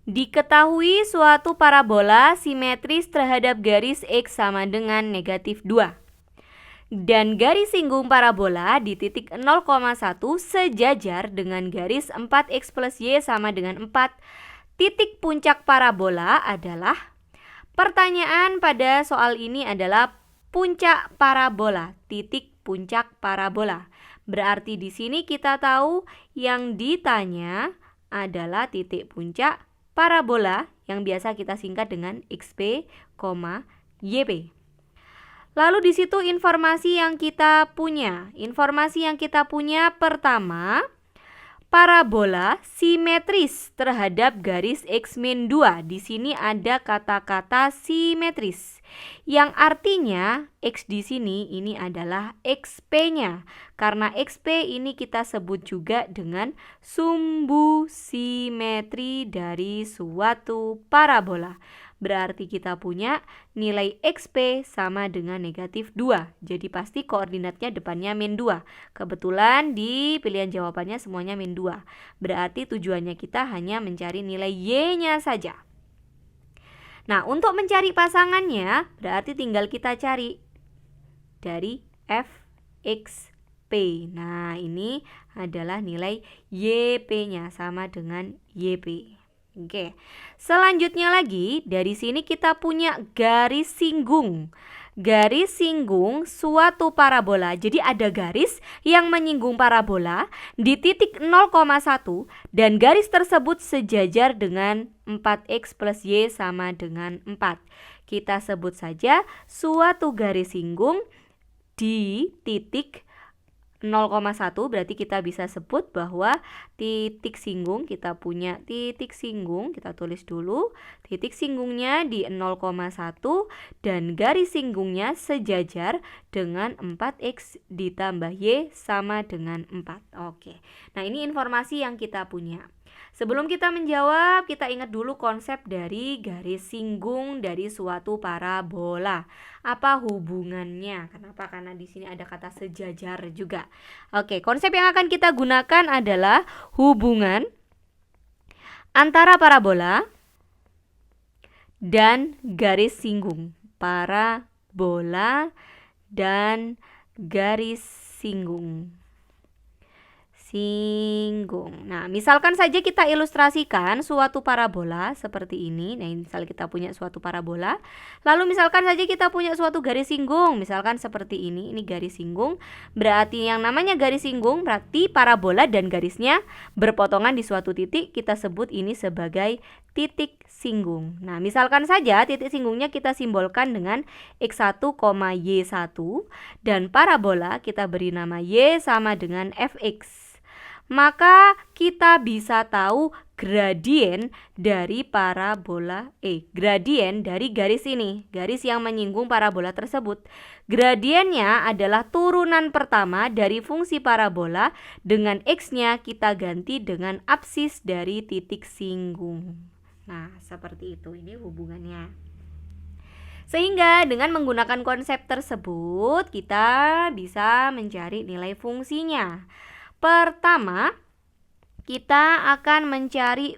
Diketahui suatu parabola simetris terhadap garis X sama dengan negatif 2. Dan garis singgung parabola di titik 0,1 sejajar dengan garis 4x plus y sama dengan 4. Titik puncak parabola adalah, pertanyaan pada soal ini adalah puncak parabola, titik puncak parabola. Berarti di sini kita tahu yang ditanya adalah titik puncak parabola yang biasa kita singkat dengan XP, YP. Lalu di situ informasi yang kita punya. Informasi yang kita punya pertama, parabola simetris terhadap garis X-2. Di sini ada kata-kata simetris, yang artinya X di sini ini adalah XP-nya. Karena XP ini kita sebut juga dengan sumbu simetri dari suatu parabola. Berarti kita punya nilai XP sama dengan negatif 2. Jadi pasti koordinatnya depannya min 2. Kebetulan di pilihan jawabannya semuanya min 2. Berarti tujuannya kita hanya mencari nilai Y-nya saja. Nah, untuk mencari pasangannya berarti tinggal kita cari dari FXP. Nah, ini adalah nilai YP-nya sama dengan YP. Oke, selanjutnya lagi dari sini kita punya garis singgung. Garis singgung suatu parabola. Jadi ada garis yang menyinggung parabola di titik 0,1 dan garis tersebut sejajar dengan 4x plus y sama dengan 4. Kita sebut saja suatu garis singgung di titik 0,1, berarti kita bisa sebut bahwa titik singgung, kita punya titik singgung, kita tulis dulu titik singgungnya di 0,1 dan garis singgungnya sejajar dengan 4x ditambah y sama dengan 4. Oke, nah ini informasi yang kita punya. Sebelum kita menjawab, kita ingat dulu konsep dari garis singgung dari suatu parabola. Apa hubungannya? Kenapa? Karena di sini ada kata sejajar juga. Oke, konsep yang akan kita gunakan adalah hubungan antara parabola dan garis singgung. Parabola dan garis singgung. Nah, misalkan saja kita ilustrasikan suatu parabola seperti ini. Nah, misal kita punya suatu parabola. Lalu misalkan saja kita punya suatu garis singgung, misalkan seperti ini garis singgung. Berarti yang namanya garis singgung berarti parabola dan garisnya berpotongan di suatu titik. Kita sebut ini sebagai titik singgung. Nah, misalkan saja titik singgungnya kita simbolkan dengan x1, y1 dan parabola kita beri nama y sama dengan fx. Maka kita bisa tahu gradien dari gradien dari garis ini, garis yang menyinggung parabola tersebut. Gradiennya adalah turunan pertama dari fungsi parabola, dengan x-nya kita ganti dengan absis dari titik singgung. Nah, seperti itu ini hubungannya. Sehingga dengan menggunakan konsep tersebut kita bisa mencari nilai fungsinya. Pertama, kita akan mencari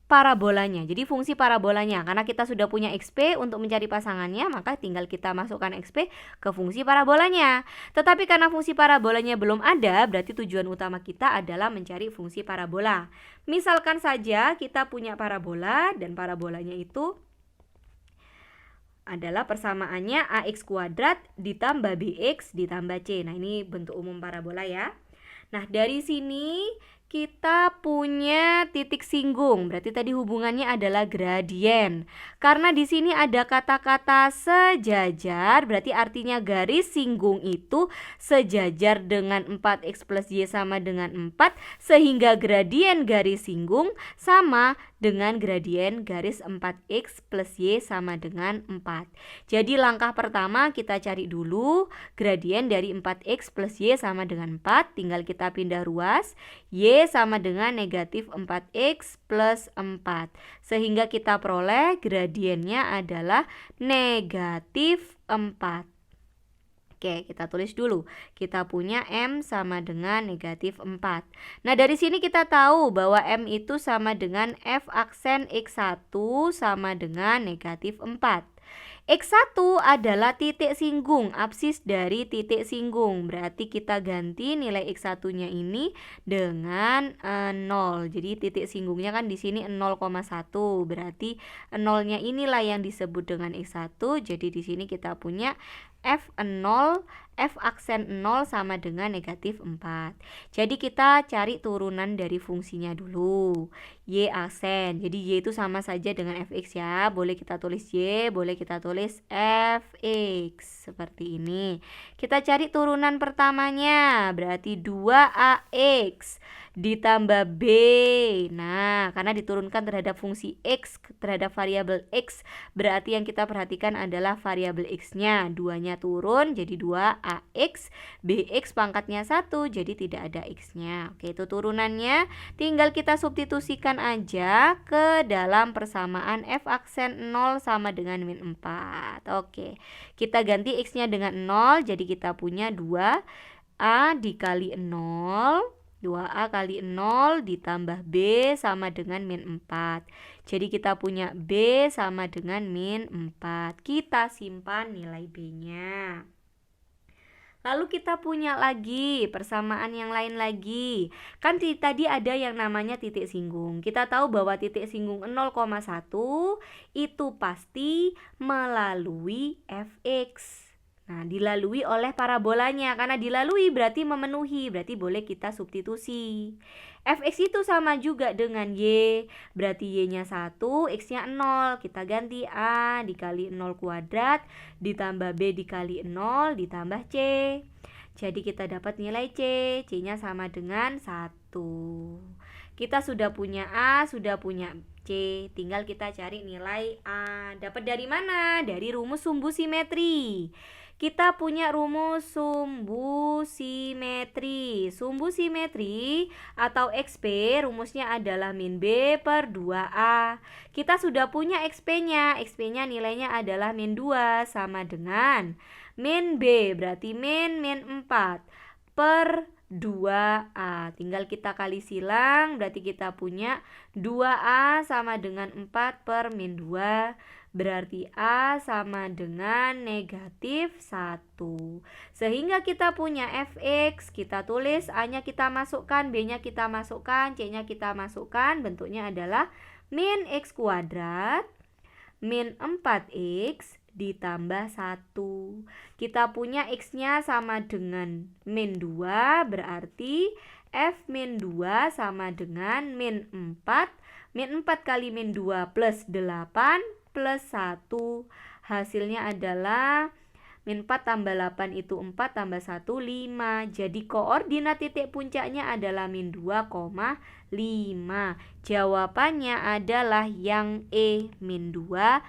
parabolanya. Jadi fungsi parabolanya, karena kita sudah punya XP untuk mencari pasangannya, maka tinggal kita masukkan XP ke fungsi parabolanya. Tetapi karena fungsi parabolanya belum ada, berarti tujuan utama kita adalah mencari fungsi parabola. Misalkan saja kita punya parabola dan parabolanya itu adalah persamaannya ax kuadrat ditambah bx ditambah c. Nah, ini bentuk umum parabola ya. Nah, dari sini kita punya titik singgung. Berarti tadi hubungannya adalah gradien. Karena di sini ada kata-kata sejajar, berarti artinya garis singgung itu sejajar dengan 4x plus y sama dengan 4, sehingga gradien garis singgung sama dengan gradien garis 4x plus y sama dengan 4. Jadi langkah pertama kita cari dulu gradien dari 4x plus y sama dengan 4. Tinggal kita pindah ruas, y sama dengan negatif 4x plus 4. Sehingga kita peroleh gradiennya adalah negatif 4. Oke, kita tulis dulu. Kita punya M sama dengan negatif 4. Nah, dari sini kita tahu bahwa M itu sama dengan F aksen X1 sama dengan negatif 4. X1 adalah titik singgung, absis dari titik singgung. Berarti kita ganti nilai X1-nya ini dengan 0. Jadi titik singgungnya kan di sini 0,1. Berarti 0-nya inilah yang disebut dengan X1. Jadi di sini kita punya F0, F aksen 0 sama dengan negatif 4. Jadi kita cari turunan dari fungsinya dulu. Y aksen, jadi Y itu sama saja dengan Fx ya. Boleh kita tulis Y, boleh kita tulis Fx. Seperti ini. Kita cari turunan pertamanya, berarti 2Ax ditambah B. Nah, karena diturunkan terhadap fungsi X, terhadap variabel X, berarti yang kita perhatikan adalah variabel X-nya. 2-nya turun jadi 2Ax, Bx pangkatnya 1, jadi tidak ada X-nya. Oke, itu turunannya. Tinggal kita substitusikan aja ke dalam persamaan F aksen 0 sama dengan min 4. Oke, kita ganti X-nya dengan 0, jadi kita punya 2A dikali 0, 2A kali 0 ditambah B sama dengan min 4. Jadi kita punya B sama dengan min 4. Kita simpan nilai B-nya. Lalu kita punya lagi persamaan yang lain lagi. Kan tadi ada yang namanya titik singgung. Kita tahu bahwa titik singgung 0,1 itu pasti melalui Fx. Nah, dilalui oleh parabolanya. Karena dilalui berarti memenuhi, berarti boleh kita substitusi. Fx itu sama juga dengan Y, berarti Y-nya 1, X-nya 0. Kita ganti A dikali 0 kuadrat ditambah B dikali 0 ditambah C. Jadi kita dapat nilai C, C-nya sama dengan 1. Kita sudah punya A, sudah punya C, tinggal kita cari nilai A. Dapat dari mana? Dari rumus sumbu simetri. Kita punya rumus sumbu simetri. Sumbu simetri atau XP rumusnya adalah min B per 2A. Kita sudah punya XP-nya. XP-nya nilainya adalah min 2 sama dengan min B, berarti min 4 per 2A. Tinggal kita kali silang, berarti kita punya 2A sama dengan 4 per min 2. Berarti A sama dengan negatif 1. Sehingga kita punya Fx, kita tulis, A-nya kita masukkan, B-nya kita masukkan, C-nya kita masukkan. Bentuknya adalah min X kuadrat min 4X ditambah 1. Kita punya X-nya sama dengan min 2, berarti F min 2 sama dengan min 4. Min 4 kali min 2 plus 8 plus 1. Hasilnya adalah min 4 tambah 8 itu 4 tambah 1, 5. Jadi koordinat titik puncaknya adalah min 2,5. Jawabannya adalah yang E, min 2,5.